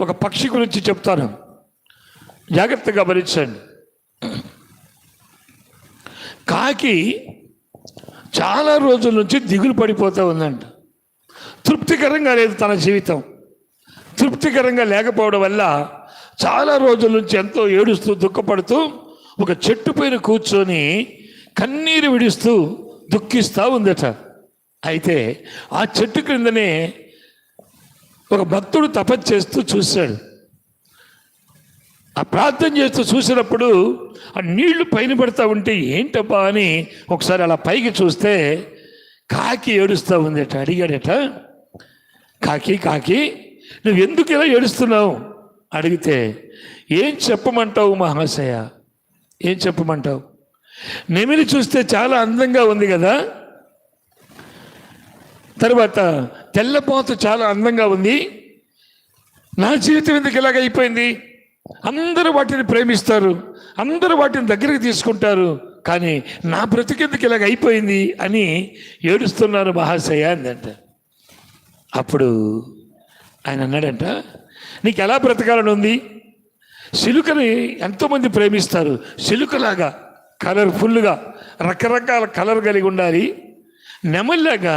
ఒక పక్షి గురించి చెప్తాను, జాగ్రత్తగా గమనించండి. కాకి చాలా రోజుల నుంచి దిగులు పడిపోతూ ఉందంట. తృప్తికరంగా లేదు తన జీవితం. తృప్తికరంగా లేకపోవడం వల్ల చాలా రోజుల నుంచి ఎంతో ఏడుస్తూ దుఃఖపడుతూ ఒక చెట్టు పైన కూర్చొని కన్నీరు విడుస్తూ దుఃఖిస్తూ ఉందట. అయితే ఆ చెట్టు క్రిందనే ఒక భక్తుడు తపస్సు చేస్తూ చూశాడు. ఆ ప్రార్థన చేస్తూ చూసినప్పుడు ఆ నీళ్లు పైన పడతా ఉంటే ఏంటబ్బా అని ఒకసారి అలా పైకి చూస్తే కాకి ఏడుస్తూ ఉందట. అడిగాడట, కాకి కాకి నువ్వు ఎందుకు ఇలా ఏడుస్తున్నావు అడిగితే, ఏం చెప్పమంటావు మహాశయ, ఏం చెప్పమంటావు? నెమిలి చూస్తే చాలా అందంగా ఉంది కదా, తర్వాత తెల్లపోత చాలా అందంగా ఉంది, నా జీవితం ఎందుకు ఇలాగ అయిపోయింది? అందరూ వాటిని ప్రేమిస్తారు, అందరూ వాటిని దగ్గరికి తీసుకుంటారు, కానీ నా బ్రతికెందుకు ఇలాగ అయిపోయింది అని ఏడుస్తున్నాను మహాశయ అందంట. అప్పుడు ఆయన అన్నాడంట, నీకు ఎలా బ్రతకాలని ఉంది? సిలుకని ఎంతోమంది ప్రేమిస్తారు, సిలుకలాగా కలర్ఫుల్గా రకరకాల కలర్ కలిగి ఉండాలి. నెమలిలాగా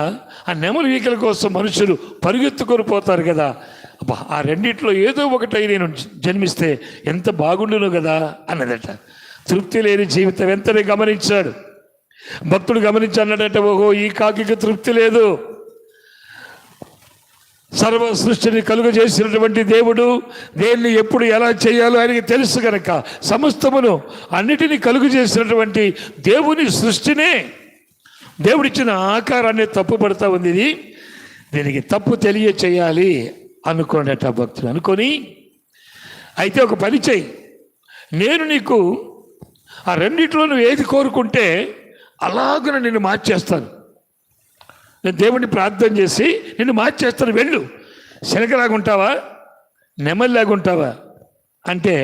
ఆ నెమలి ఈకల కోసం మనుషులు పరుగెత్తుకొని పోతారు కదా, ఆ రెండిట్లో ఏదో ఒకటై నేను జన్మిస్తే ఎంత బాగుండును కదా అన్నదట. తృప్తి లేని జీవితం ఎంతనే గమనించాడు భక్తుడు. గమనించి అన్నాడట, ఓహో ఈ కాకి తృప్తి లేదు. సర్వ సృష్టిని కలుగజేసినటువంటి దేవుడు దేన్ని ఎప్పుడు ఎలా చేయాలో ఆయనకి తెలుసు కనుక సమస్తమును అన్నిటినీ కలుగజేసినటువంటి దేవుని సృష్టినే, దేవుడిచ్చిన ఆకారాన్ని తప్పు పడుతూ ఉంది. ఇది దీనికి తప్పు తెలియచేయాలి అనుకోండట భక్తులు. అనుకొని అయితే ఒక పని చెయ్యి, నేను నీకు ఆ రెండిట్లో నువ్వు ఏది కోరుకుంటే అలాగ నిన్ను మార్చేస్తాను. నేను దేవుడిని ప్రార్థన చేసి నిన్ను మార్చేస్తాను, వెళ్ళు. శనగలాగుంటావా, నెమలిలాగుంటావా అంటే,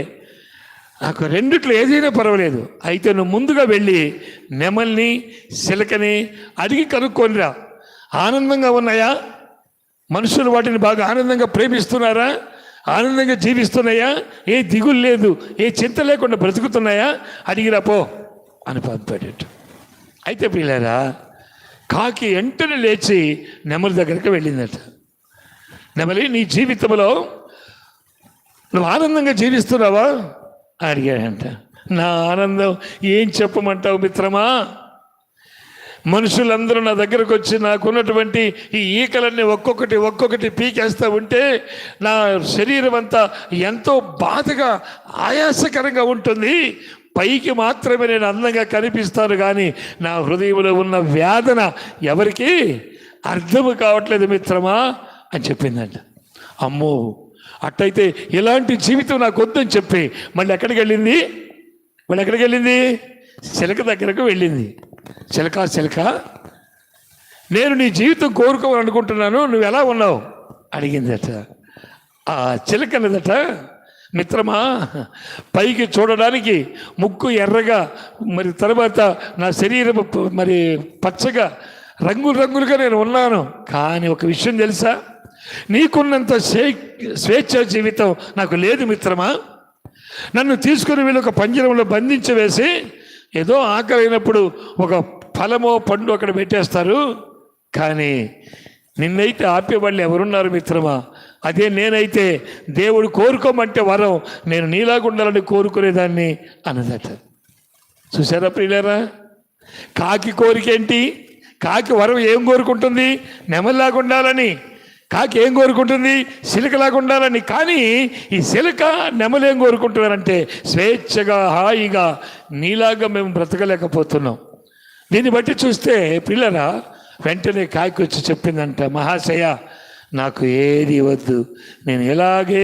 నాకు రెండిట్లో ఏదైనా పర్వాలేదు, అయితే నువ్వు ముందుగా వెళ్ళి నెమల్ని శిలకని అడిగి కనుక్కొనిరా. ఆనందంగా ఉన్నాయా? మనుషులు వాటిని బాగా ఆనందంగా ప్రేమిస్తున్నారా? ఆనందంగా జీవిస్తున్నాయా? ఏ దిగులు లేదు, ఏ చింత లేకుండా బ్రతుకుతున్నాయా? అడిగిరా పో అని పంపాడట. అయితే పిల్లరా, కాకి వెంటనే లేచి నెమలి దగ్గరికి వెళ్ళిందట. నెమలి, నీ జీవితంలో నువ్వు ఆనందంగా జీవిస్తున్నావా అడిగాడంట. నా ఆనందం ఏం చెప్పమంటావు మిత్రమా? మనుషులందరూ నా దగ్గరకు వచ్చి నాకున్నటువంటి ఈ ఈకలన్నీ ఒక్కొక్కటి పీకేస్తూ ఉంటే నా శరీరం అంతా ఎంతో బాధగా ఆయాసకరంగా ఉంటుంది. పైకి మాత్రమే నేను అందంగా కనిపిస్తాను, కానీ నా హృదయంలో ఉన్న వేదన ఎవరికి అర్థము కావట్లేదు మిత్రమా అని చెప్పిందంట. అమ్మో, అట్టయితే ఇలాంటి జీవితం నాకు వద్దని చెప్పి మళ్ళీ ఎక్కడికి వెళ్ళింది? చిలక దగ్గరకు వెళ్ళింది. చిలక, నేను నీ జీవితం కోరుకోవాలనుకుంటున్నాను, నువ్వు ఎలా ఉన్నావు అడిగిందట. ఆ చిలకన్నదట, మిత్రమా, పైకి చూడడానికి ముక్కు ఎర్రగా, మరి తర్వాత నా శరీరం మరి పచ్చగా రంగులుగా నేను ఉన్నాను, కానీ ఒక విషయం తెలుసా? నీకున్నంత స్వేచ్ఛ జీవితం నాకు లేదు మిత్రమా. నన్ను తీసుకుని వీళ్ళు ఒక పంజరంలో బంధించి వేసి ఏదో ఆకలి అయినప్పుడు ఒక ఫలమో పండు అక్కడ పెట్టేస్తారు, కానీ నిన్నైతే ఆపేవాళ్ళు ఎవరున్నారు మిత్రమా? అదే నేనైతే దేవుడు కోరుకోమంటే వరం, నేను నీలాగా ఉండాలని కోరుకునేదాన్ని అన్నదట. చూసారా ప్రియులారా, కాకి కోరికేంటి? కాకి వరం ఏం కోరుకుంటుంది? నెమలిలాగా ఉండాలని. కాకి ఏం కోరుకుంటుంది? సిలకలాగా ఉండాలని. కానీ ఈ సిలక నెమలు ఏం కోరుకుంటున్నారంటే స్వేచ్ఛగా హాయిగా నీలాగా మేము బ్రతకలేకపోతున్నాం. దీన్ని బట్టి చూస్తే పిల్లరా, వెంటనే కాకి వచ్చి చెప్పిందంట, మహాశయ నాకు ఏది వద్దు, నేను ఎలాగే